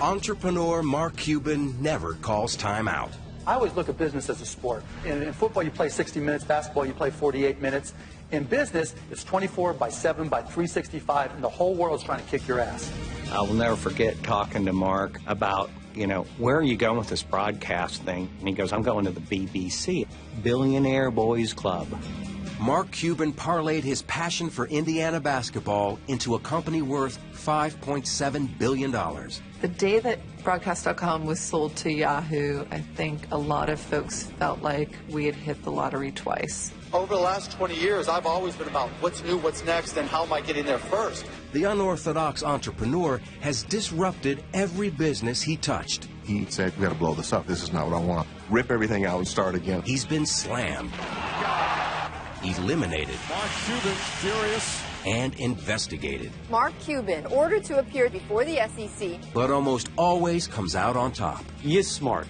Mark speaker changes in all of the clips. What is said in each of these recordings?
Speaker 1: Entrepreneur Mark Cuban never calls time out.
Speaker 2: I always look at business as a sport. In football, you play 60 minutes. Basketball, you play 48 minutes. In business, it's 24/7/365, and the whole world's trying to kick your ass.
Speaker 3: I will never forget talking to Mark about, where are you going with this broadcast thing? And he goes, I'm going to the BBC, Billionaire Boys Club.
Speaker 1: Mark Cuban parlayed his passion for Indiana basketball into a company worth $5.7 billion.
Speaker 4: The day that Broadcast.com was sold to Yahoo, I think a lot of folks felt like we had hit the lottery twice.
Speaker 5: Over the last 20 years, I've always been about what's new, what's next, and how am I getting there first.
Speaker 1: The unorthodox entrepreneur has disrupted every business he touched.
Speaker 6: He said, we got to blow this up. This is not what I want. Rip everything out and start again.
Speaker 1: He's been slammed, eliminated,
Speaker 7: Mark Cuban furious,
Speaker 1: and investigated.
Speaker 8: Mark Cuban ordered to appear before the SEC.
Speaker 1: But almost always comes out on top.
Speaker 9: He is smart,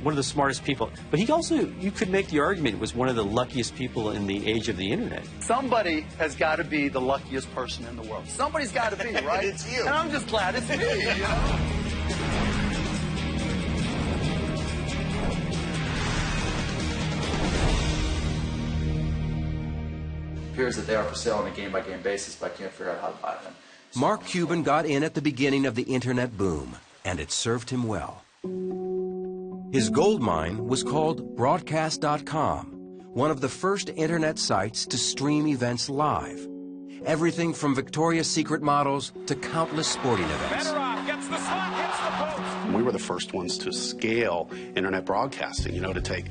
Speaker 9: one of the smartest people. But he also, you could make the argument, was one of the luckiest people in the age of the internet.
Speaker 2: Somebody has got to be the luckiest person in the world. Somebody's got to be, right?
Speaker 5: It's you.
Speaker 2: And I'm just glad it's me,
Speaker 5: Appears that they are for sale on a game-by-game basis, but I can't figure out how to buy them.
Speaker 1: Mark Cuban got in at the beginning of the internet boom, and it served him well. His gold mine was called Broadcast.com, one of the first internet sites to stream events live. Everything from Victoria's Secret models to countless sporting events.
Speaker 7: gets the slot, hits the post.
Speaker 10: We were the first ones to scale internet broadcasting, to take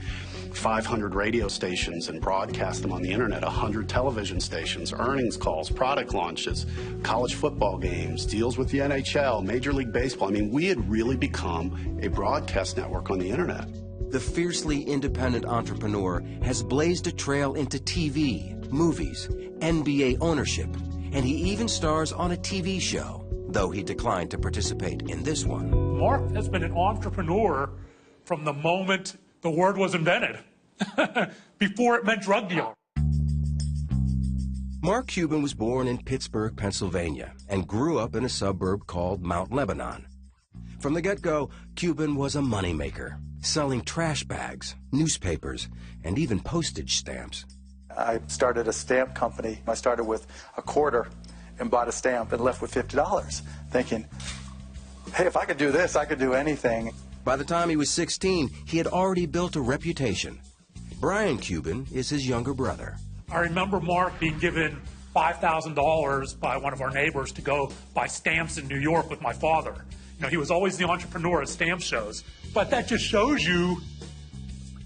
Speaker 10: 500 radio stations and broadcast them on the internet, 100 television stations, earnings calls, product launches, college football games, deals with the NHL, Major League Baseball. We had really become a broadcast network on the internet.
Speaker 1: The fiercely independent entrepreneur has blazed a trail into TV, movies, NBA ownership, and he even stars on a TV show, though he declined to participate in this one.
Speaker 11: Mark has been an entrepreneur from the moment the word was invented, before it meant drug dealer.
Speaker 1: Mark Cuban was born in Pittsburgh, Pennsylvania, and grew up in a suburb called Mount Lebanon. From the get-go, Cuban was a moneymaker, selling trash bags, newspapers, and even postage stamps.
Speaker 2: I started a stamp company. I started with a quarter and bought a stamp and left with $50, thinking, hey, if I could do this, I could do anything.
Speaker 1: By the time he was 16, he had already built a reputation. Brian Cuban is his younger brother.
Speaker 11: I remember Mark being given $5,000 by one of our neighbors to go buy stamps in New York with my father. He was always the entrepreneur at stamp shows. But that just shows you,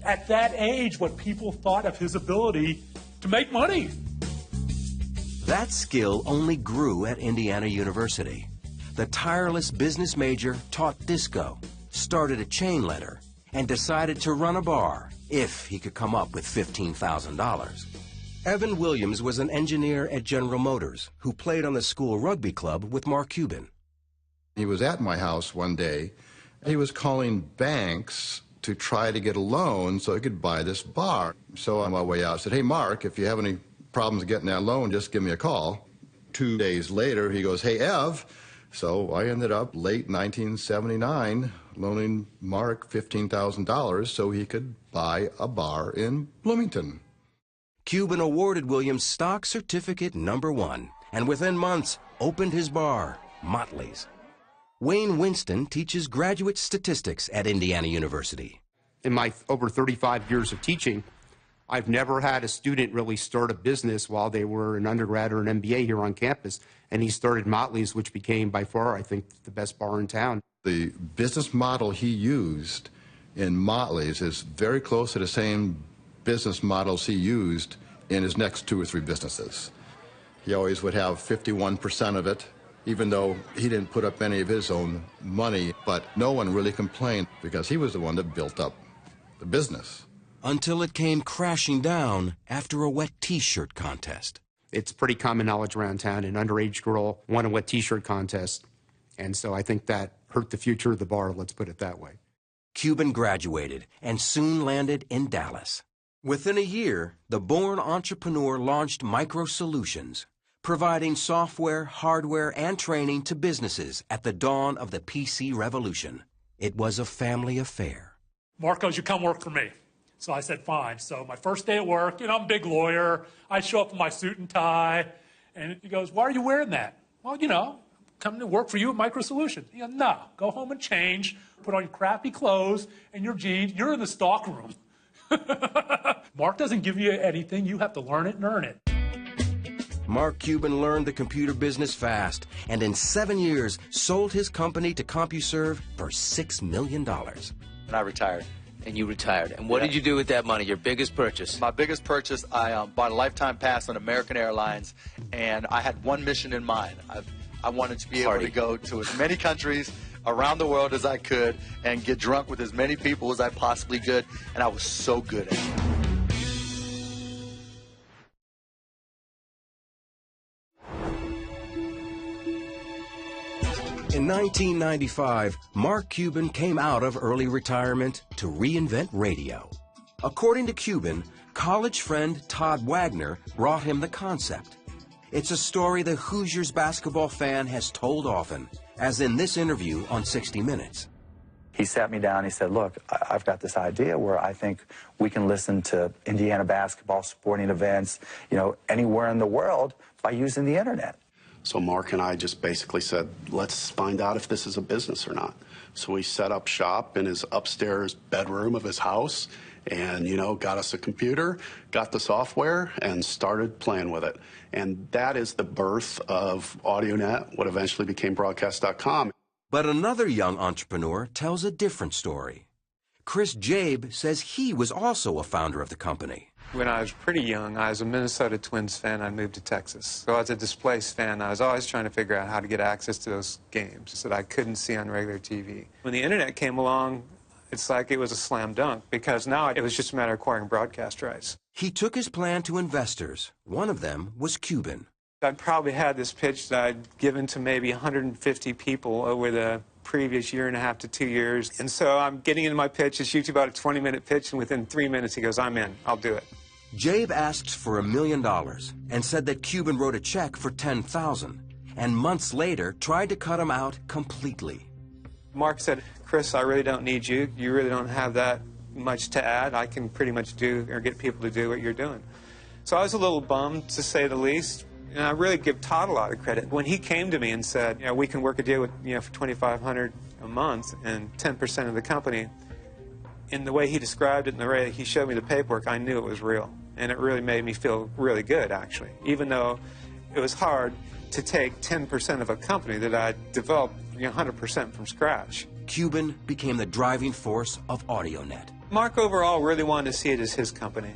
Speaker 11: at that age, what people thought of his ability to make money.
Speaker 1: That skill only grew at Indiana University. The tireless business major taught disco, started a chain letter, and decided to run a bar if he could come up with $15,000. Evan Williams was an engineer at General Motors who played on the school rugby club with Mark Cuban.
Speaker 6: He was at my house one day. He was calling banks to try to get a loan so he could buy this bar. So on my way out, I said, hey, Mark, if you have any problems getting that loan, just give me a call. 2 days later, he goes, hey, Ev. So I ended up, late 1979, loaning Mark $15,000 so he could buy a bar in Bloomington.
Speaker 1: Cuban awarded Williams stock certificate #1, and within months opened his bar, Motley's. Wayne Winston teaches graduate statistics at Indiana University.
Speaker 12: In my over 35 years of teaching, I've never had a student really start a business while they were an undergrad or an MBA here on campus, and he started Motley's, which became by far, I think, the best bar in town.
Speaker 6: The business model he used in Motley's is very close to the same business models he used in his next 2 or 3 businesses. He always would have 51% of it, even though he didn't put up any of his own money, but no one really complained because he was the one that built up the business.
Speaker 1: Until it came crashing down after a wet T-shirt contest.
Speaker 12: It's pretty common knowledge around town. An underage girl won a wet T-shirt contest, and so I think that hurt the future of the bar, let's put it that way.
Speaker 1: Cuban graduated and soon landed in Dallas. Within a year, the born entrepreneur launched Micro Solutions, providing software, hardware, and training to businesses at the dawn of the PC revolution. It was a family affair.
Speaker 11: Mark goes, you come work for me. So I said, fine. So my first day at work, I'm a big lawyer. I show up in my suit and tie. And he goes, why are you wearing that? Well, coming to work for you at Micro Solutions. He goes, no, go home and change, put on your crappy clothes and your jeans. You're in the stock room. Mark doesn't give you anything. You have to learn it and earn it.
Speaker 1: Mark Cuban learned the computer business fast, and in 7 years sold his company to CompuServe for $6 million.
Speaker 13: And I retired.
Speaker 14: And you retired. And what did you do with that money, your biggest purchase?
Speaker 13: My biggest purchase, I bought a lifetime pass on American Airlines, and I had one mission in mind. I wanted to be able to go to as many countries around the world as I could and get drunk with as many people as I possibly could, and I was so good at it.
Speaker 1: In 1995, Mark Cuban came out of early retirement to reinvent radio. According to Cuban, college friend Todd Wagner brought him the concept. It's a story the Hoosiers basketball fan has told often, as in this interview on 60 Minutes.
Speaker 2: He sat me down, he said, look, I've got this idea where I think we can listen to Indiana basketball, sporting events, anywhere in the world by using the internet.
Speaker 10: So Mark and I just basically said, let's find out if this is a business or not. So we set up shop in his upstairs bedroom of his house and, got us a computer, got the software, and started playing with it. And that is the birth of AudioNet, what eventually became Broadcast.com.
Speaker 1: But another young entrepreneur tells a different story. Chris Jabe says he was also a founder of the company.
Speaker 15: When I was pretty young, I was a Minnesota Twins fan. I moved to Texas. So as a displaced fan, I was always trying to figure out how to get access to those games that I couldn't see on regular TV. When the internet came along, it's like it was a slam dunk, because now it was just a matter of acquiring broadcast rights.
Speaker 1: He took his plan to investors. One of them was Cuban.
Speaker 15: I'd probably had this pitch that I'd given to maybe 150 people over the previous year and a half to 2 years. And so I'm getting into my pitch. It's usually about a 20-minute pitch, and within 3 minutes he goes, I'm in. I'll do it.
Speaker 1: Jabe asked for $1 million and said that Cuban wrote a check for $10,000, and months later tried to cut him out completely.
Speaker 15: Mark said, Chris, I really don't need you. You really don't have that much to add. I can pretty much do or get people to do what you're doing. So I was a little bummed, to say the least. And I really give Todd a lot of credit. When he came to me and said, we can work a deal with, for $2,500 a month and 10% of the company, in the way he described it and the way he showed me the paperwork, I knew it was real. And it really made me feel really good, actually, even though it was hard to take 10% of a company that I developed 100% from scratch.
Speaker 1: Cuban became the driving force of AudioNet.
Speaker 15: Mark overall really wanted to see it as his company.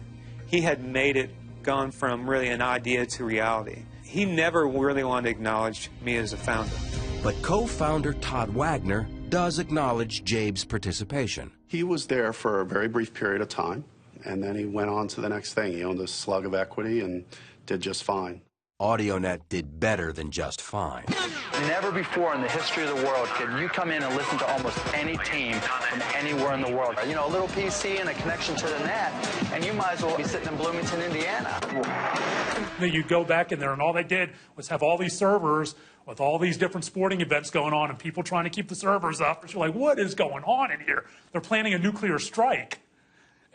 Speaker 15: He had made it, gone from really an idea to reality. He never really wanted to acknowledge me as a founder.
Speaker 1: But co-founder Todd Wagner does acknowledge Jabe's participation.
Speaker 10: He was there for a very brief period of time, and then he went on to the next thing. He owned a slug of equity and did just fine.
Speaker 1: AudioNet did better than just fine.
Speaker 2: Never before in the history of the world can you come in and listen to almost any team from anywhere in the world. A little PC and a connection to the net, and you might as well be sitting in Bloomington, Indiana.
Speaker 11: You go back in there, and all they did was have all these servers with all these different sporting events going on and people trying to keep the servers up. You're like, what is going on in here? They're planning a nuclear strike.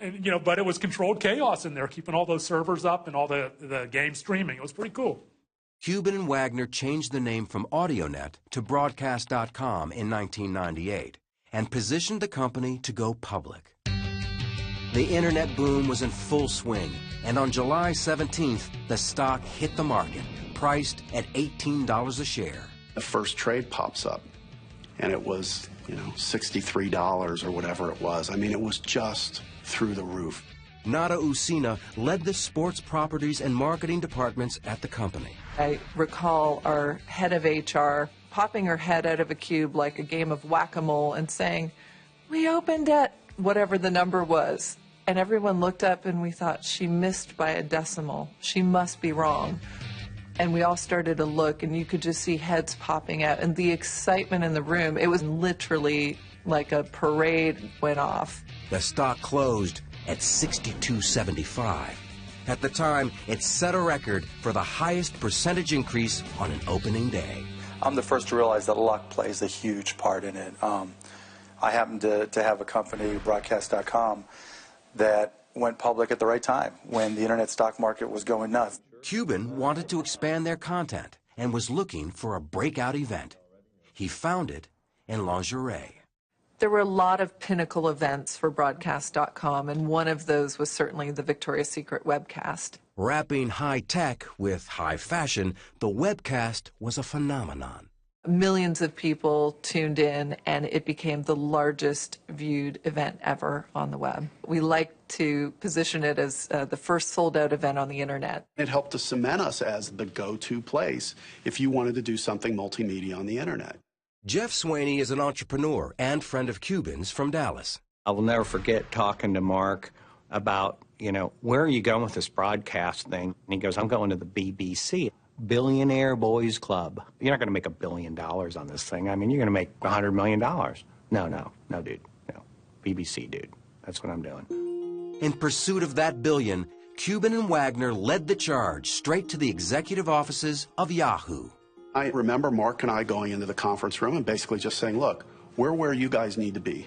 Speaker 11: And, but it was controlled chaos in there, keeping all those servers up and all the game streaming. It was pretty cool.
Speaker 1: Cuban and Wagner changed the name from AudioNet to Broadcast.com in 1998 and positioned the company to go public. The internet boom was in full swing, and on July 17th, the stock hit the market, priced at $18 a share.
Speaker 10: The first trade pops up, and it was, $63 or whatever it was. I mean, it was just through the roof.
Speaker 1: Nada Usina led the sports properties and marketing departments at the company.
Speaker 4: I recall our head of HR popping her head out of a cube like a game of whack-a-mole and saying, we opened at whatever the number was. And everyone looked up and we thought, she missed by a decimal. She must be wrong. And we all started to look, and you could just see heads popping out. And the excitement in the room, it was literally like a parade went off.
Speaker 1: The stock closed at $62.75. At the time, it set a record for the highest percentage increase on an opening day.
Speaker 2: I'm the first to realize that luck plays a huge part in it. I happened to have a company, broadcast.com, that went public at the right time when the internet stock market was going nuts.
Speaker 1: Cuban wanted to expand their content and was looking for a breakout event. He found it in lingerie.
Speaker 4: There were a lot of pinnacle events for broadcast.com, and one of those was certainly the Victoria's Secret webcast.
Speaker 1: Wrapping high tech with high fashion, the webcast was a phenomenon.
Speaker 4: Millions of people tuned in, and it became the largest viewed event ever on the web. We like to position it as the first sold-out event on the internet.
Speaker 10: It helped to cement us as the go-to place if you wanted to do something multimedia on the internet.
Speaker 1: Jeff Swaney is an entrepreneur and friend of Cuban's from Dallas.
Speaker 3: I will never forget talking to Mark about, where are you going with this broadcast thing? And he goes, I'm going to the BBC. Billionaire Boys Club. You're not going to make $1 billion on this thing. I mean, you're going to make $100 million. No, dude. No. BBC, dude. That's what I'm doing.
Speaker 1: In pursuit of that billion, Cuban and Wagner led the charge straight to the executive offices of Yahoo.
Speaker 10: I remember Mark and I going into the conference room and basically just saying, look, we're where you guys need to be.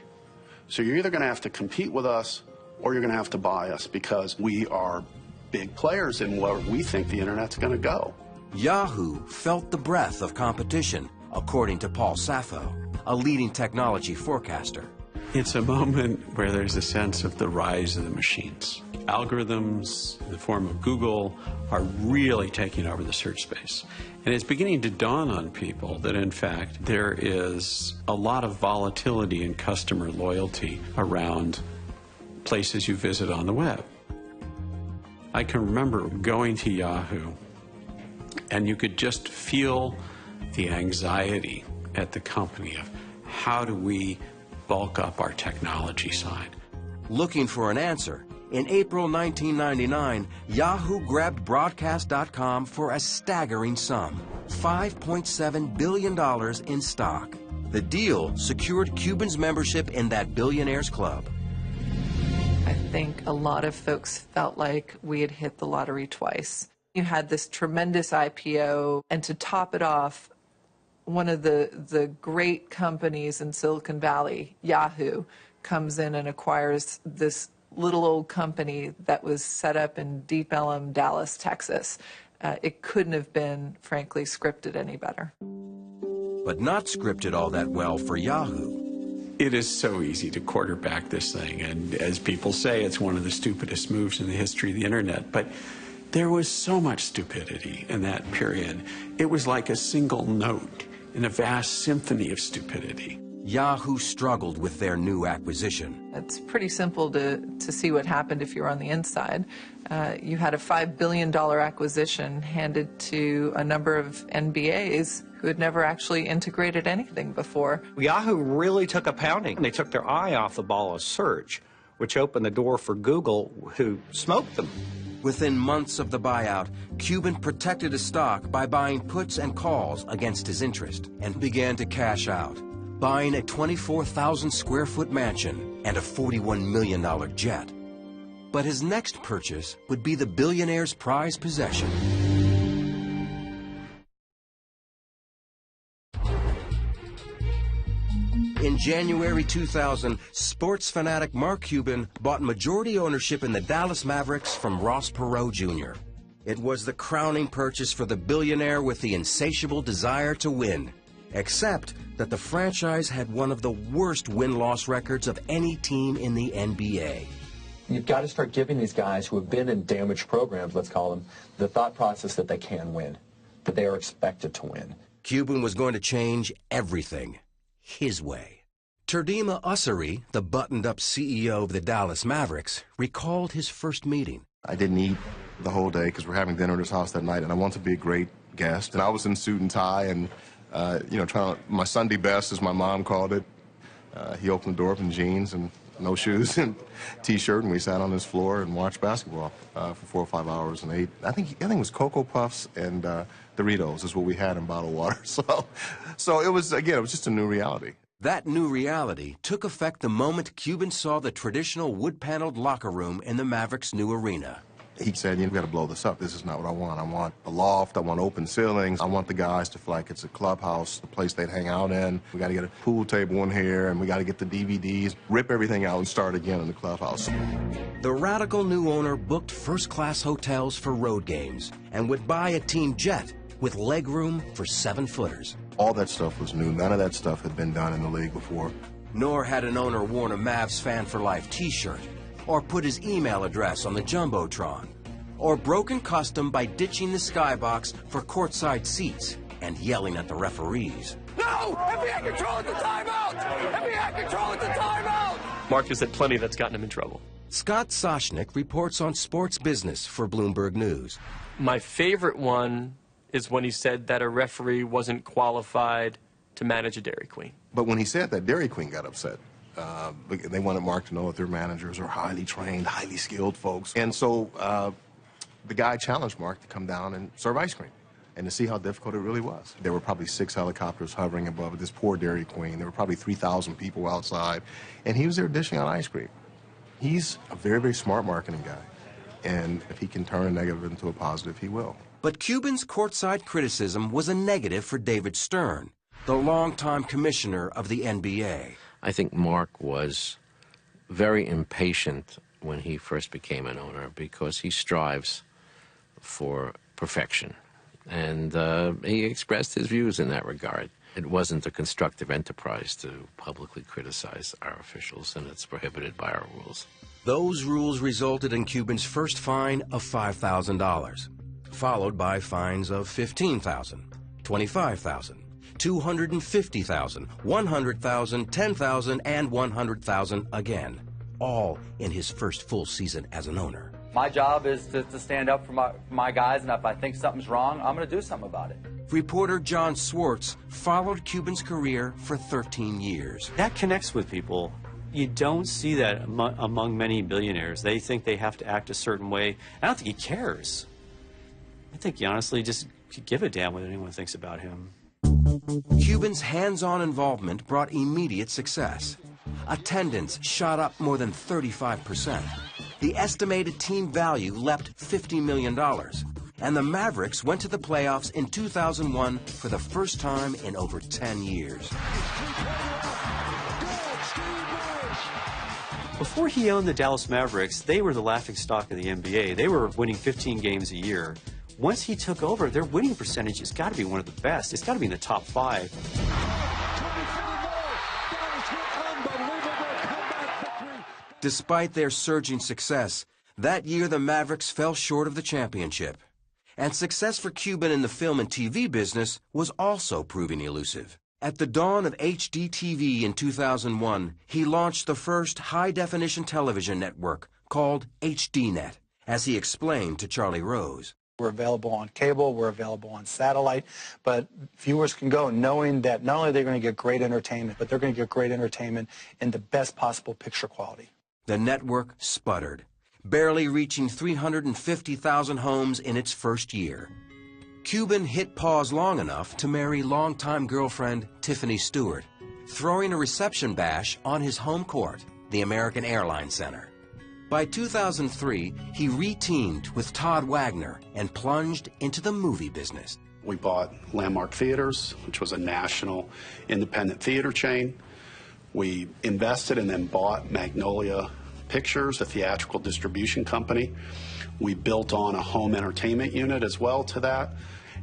Speaker 10: So you're either going to have to compete with us or you're going to have to buy us because we are big players in where we think the internet's going to go.
Speaker 1: Yahoo felt the breath of competition, according to Paul Sappho, a leading technology forecaster.
Speaker 16: It's a moment where there's a sense of the rise of the machines. Algorithms in the form of Google are really taking over the search space. And it's beginning to dawn on people that, in fact, there is a lot of volatility in customer loyalty around places you visit on the web. I can remember going to Yahoo, and you could just feel the anxiety at the company of how do we bulk up our technology side.
Speaker 1: Looking for an answer, in April 1999, Yahoo grabbed Broadcast.com for a staggering sum, $5.7 billion in stock. The deal secured Cuban's membership in that billionaires club.
Speaker 4: I think a lot of folks felt like we had hit the lottery twice. You had this tremendous IPO, and to top it off, one of the great companies in Silicon Valley, Yahoo, comes in and acquires this little old company that was set up in Deep Ellum, Dallas, Texas. It couldn't have been, frankly, scripted any better.
Speaker 1: But not scripted all that well for Yahoo.
Speaker 16: It is so easy to quarterback this thing, and as people say, it's one of the stupidest moves in the history of the internet. But there was so much stupidity in that period. It was like a single note in a vast symphony of stupidity.
Speaker 1: Yahoo struggled with their new acquisition.
Speaker 4: It's pretty simple to see what happened if you're on the inside. You had a $5 billion acquisition handed to a number of NBAs who had never actually integrated anything before.
Speaker 3: Yahoo really took a pounding. They took their eye off the ball of search, which opened the door for Google, who smoked them.
Speaker 1: Within months of the buyout, Cuban protected his stock by buying puts and calls against his interest and began to cash out, buying a 24,000 square foot mansion and a $41 million jet. But his next purchase would be the billionaire's prized possession. In January 2000, sports fanatic Mark Cuban bought majority ownership in the Dallas Mavericks from Ross Perot Jr. It was the crowning purchase for the billionaire with the insatiable desire to win, except that the franchise had one of the worst win-loss records of any team in the NBA.
Speaker 17: You've got to start giving these guys who have been in damaged programs, let's call them, the thought process that they can win, that they are expected to win.
Speaker 1: Cuban was going to change everything his way. Turdima Ussery, the buttoned-up CEO of the Dallas Mavericks, recalled his first meeting.
Speaker 18: I didn't eat the whole day because we're having dinner at his house that night, and I wanted to be a great guest. And I was in suit and tie and, trying to, my Sunday best, as my mom called it. He opened the door up in jeans and no shoes and T-shirt, and we sat on his floor and watched basketball for 4 or 5 hours and ate. I think it was Cocoa Puffs and Doritos is what we had in bottled water. So it was, again, it was just a new reality.
Speaker 1: That new reality took effect the moment Cuban saw the traditional wood-paneled locker room in the Mavericks' new arena.
Speaker 18: He said, "You've got to blow this up. This is not what I want. I want a loft. I want open ceilings. I want the guys to feel like it's a clubhouse, a place they'd hang out in. We got to get a pool table in here, and we got to get the DVDs, rip everything out, and start again in the clubhouse."
Speaker 1: The radical new owner booked first-class hotels for road games and would buy a team jet with legroom for 7-footers.
Speaker 18: All that stuff was new. None of that stuff had been done in the league before.
Speaker 1: Nor had an owner worn a Mavs Fan for Life t-shirt, or put his email address on the Jumbotron, or broken custom by ditching the skybox for courtside seats and yelling at the referees.
Speaker 7: No! NBA control at the timeout! NBA control at the timeout!
Speaker 9: Mark has had plenty that's gotten him in trouble.
Speaker 1: Scott Soshnick reports on sports business for Bloomberg News.
Speaker 9: My favorite one is when he said that a referee wasn't qualified to manage a Dairy Queen.
Speaker 18: But when he said that, Dairy Queen got upset. They wanted Mark to know that their managers are highly trained, highly skilled folks. And so the guy challenged Mark to come down and serve ice cream and to see how difficult it really was. There were probably 6 helicopters hovering above this poor Dairy Queen. There were probably 3,000 people outside, and he was there dishing out ice cream. He's a very, very smart marketing guy, and if he can turn a negative into a positive, he will.
Speaker 1: But Cuban's courtside criticism was a negative for David Stern, the longtime commissioner of the NBA.
Speaker 14: I think Mark was very impatient when he first became an owner because he strives for perfection. And he expressed his views in that regard. It wasn't a constructive enterprise to publicly criticize our officials, and it's prohibited by our rules.
Speaker 1: Those rules resulted in Cuban's first fine of $5,000, followed by fines of $15,000, $25,000, $250,000, $100,000, $10,000, and $100,000 again, all in his first full season as an owner.
Speaker 19: My job is to stand up for my guys, and if I think something's wrong, I'm going to do something about it.
Speaker 1: Reporter John Swartz followed Cuban's career for 13 years.
Speaker 9: That connects with people. You don't see that among many billionaires. They think they have to act a certain way. I don't think he cares. I think he honestly just could give a damn what anyone thinks about him.
Speaker 1: Cuban's hands-on involvement brought immediate success. Attendance shot up more than 35%. The estimated team value leapt $50 million. And the Mavericks went to the playoffs in 2001 for the first time in over 10 years.
Speaker 9: Before he owned the Dallas Mavericks, they were the laughingstock of the NBA. They were winning 15 games a year. Once he took over, their winning percentage has got to be one of the best. It's got to be in the top 5.
Speaker 1: Despite their surging success, that year the Mavericks fell short of the championship. And success for Cuban in the film and TV business was also proving elusive. At the dawn of HD TV in 2001, he launched the first high-definition television network called HDNet, as he explained to Charlie Rose.
Speaker 2: We're available on cable, we're available on satellite, but viewers can go knowing that not only are they going to get great entertainment, but they're going to get great entertainment in the best possible picture quality.
Speaker 1: The network sputtered, barely reaching 350,000 homes in its first year. Cuban hit pause long enough to marry longtime girlfriend Tiffany Stewart, throwing a reception bash on his home court, the American Airlines Center. By 2003, he re-teamed with Todd Wagner and plunged into the movie business.
Speaker 10: We bought Landmark Theaters, which was a national independent theater chain. We invested and then bought Magnolia Pictures, a theatrical distribution company. We built on a home entertainment unit as well to that.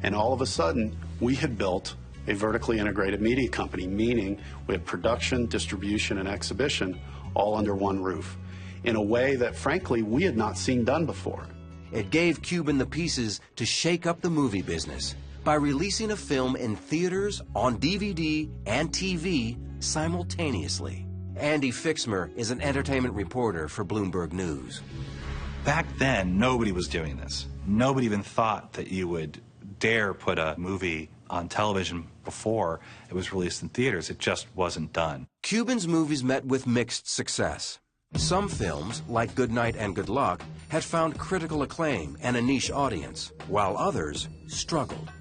Speaker 10: And all of a sudden, we had built a vertically integrated media company, meaning we had production, distribution, and exhibition all under one roof, in a way that, frankly, we had not seen done before.
Speaker 1: It gave Cuban the pieces to shake up the movie business by releasing a film in theaters, on DVD, and TV simultaneously. Andy Fixmer is an entertainment reporter for Bloomberg News.
Speaker 20: Back then, nobody was doing this. Nobody even thought that you would dare put a movie on television before it was released in theaters. It just wasn't done.
Speaker 1: Cuban's movies met with mixed success. Some films, like Good Night and Good Luck, had found critical acclaim and a niche audience, while others struggled.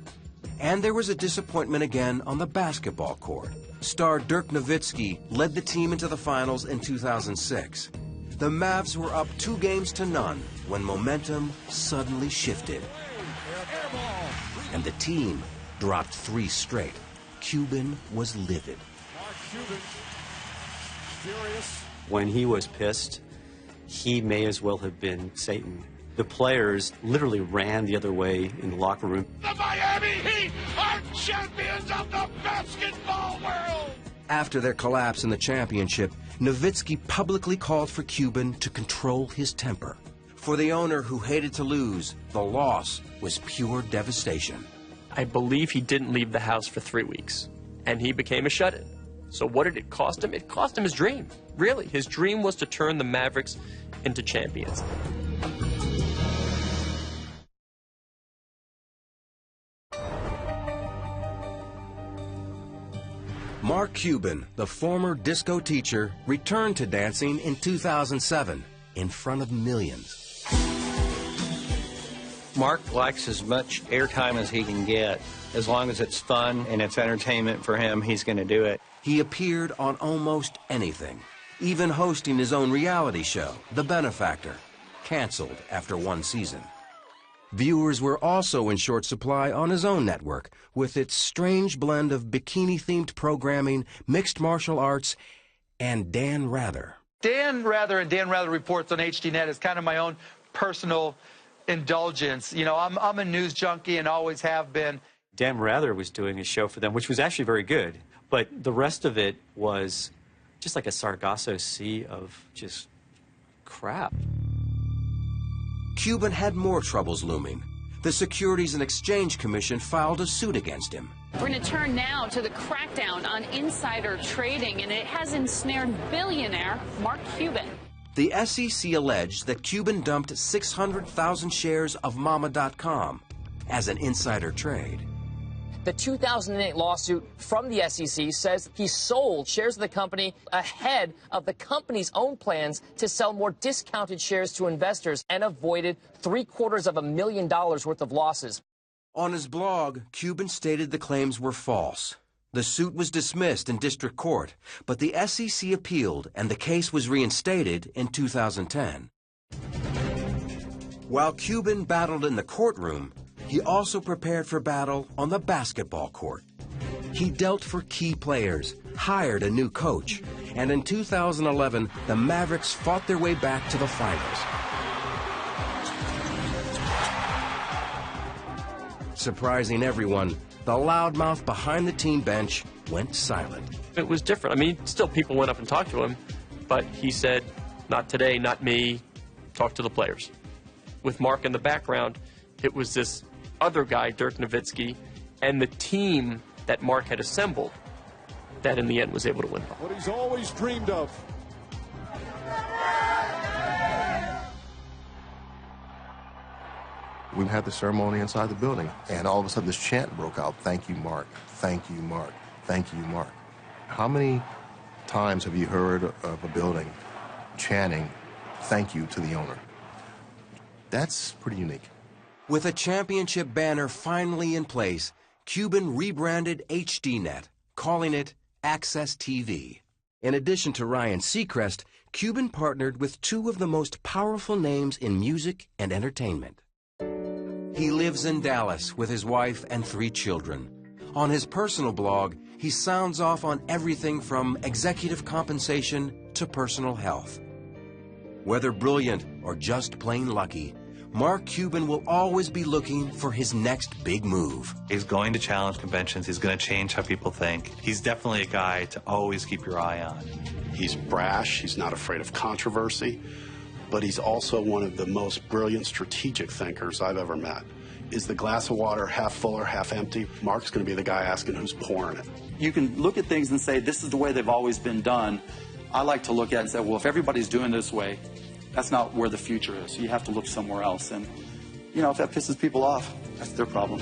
Speaker 1: And there was a disappointment again on the basketball court. Star Dirk Nowitzki led the team into the finals in 2006. The Mavs were up 2 games to none when momentum suddenly shifted. And the team dropped 3 straight. Cuban was livid.
Speaker 7: Mark Cuban, furious.
Speaker 9: When he was pissed, he may as well have been Satan. The players literally ran the other way in the locker room.
Speaker 7: The Miami Heat are champions of the basketball world!
Speaker 1: After their collapse in the championship, Nowitzki publicly called for Cuban to control his temper. For the owner who hated to lose, the loss was pure devastation.
Speaker 21: I believe he didn't leave the house for 3 weeks, and he became a shut-in. So what did it cost him? It cost him his dream. Really, his dream was to turn the Mavericks into champions.
Speaker 1: Mark Cuban, the former disco teacher, returned to dancing in 2007 in front of millions.
Speaker 3: Mark likes as much airtime as he can get. As long as it's fun and it's entertainment for him, he's going to do it.
Speaker 1: He appeared on almost anything, even hosting his own reality show, The Benefactor, canceled after 1 season. Viewers were also in short supply on his own network, with its strange blend of bikini-themed programming, mixed martial arts, and Dan Rather.
Speaker 5: Dan Rather and Dan Rather Reports on HDNet is kind of my own personal indulgence. You know, I'm a news junkie and always have been.
Speaker 9: Dan Rather was doing a show for them, which was actually very good, but the rest of it was just like a Sargasso Sea of just crap.
Speaker 1: Cuban had more troubles looming. The Securities and Exchange Commission filed a suit against him.
Speaker 22: We're going to turn now to the crackdown on insider trading, and it has ensnared billionaire Mark Cuban.
Speaker 1: The SEC alleged that Cuban dumped 600,000 shares of Mama.com as an insider trade.
Speaker 23: The 2008 lawsuit from the SEC says he sold shares of the company ahead of the company's own plans to sell more discounted shares to investors and avoided $750,000 worth of losses.
Speaker 1: On his blog, Cuban stated the claims were false. The suit was dismissed in district court, but the SEC appealed and the case was reinstated in 2010. While Cuban battled in the courtroom, he also prepared for battle on the basketball court. He dealt for key players, hired a new coach, and in 2011, the Mavericks fought their way back to the finals. Surprising everyone, the loudmouth behind the team bench went silent.
Speaker 21: It was different. I mean, still people went up and talked to him, but he said, not today, not me, talk to the players. With Mark in the background, it was this other guy, Dirk Nowitzki, and the team that Mark had assembled that in the end was able to win.
Speaker 7: What he's always dreamed of.
Speaker 18: We had the ceremony inside the building, and all of a sudden this chant broke out, "Thank you, Mark. Thank you, Mark. Thank you, Mark." How many times have you heard of a building chanting, "Thank you" to the owner? That's pretty unique.
Speaker 1: With a championship banner finally in place, Cuban rebranded HDNet, calling it Access TV. In addition to Ryan Seacrest, Cuban partnered with 2 of the most powerful names in music and entertainment. He lives in Dallas with his wife and 3 children. On his personal blog, he sounds off on everything from executive compensation to personal health. Whether brilliant or just plain lucky, Mark Cuban will always be looking for his next big move.
Speaker 20: He's going to challenge conventions. He's going to change how people think. He's definitely a guy to always keep your eye on.
Speaker 10: He's brash. He's not afraid of controversy. But he's also one of the most brilliant strategic thinkers I've ever met. Is the glass of water half full or half empty? Mark's going to be the guy asking who's pouring it.
Speaker 19: You can look at things and say, this is the way they've always been done. I like to look at it and say, well, if everybody's doing this way, that's not where the future is. So you have to look somewhere else. And, you know, if that pisses people off, that's their problem.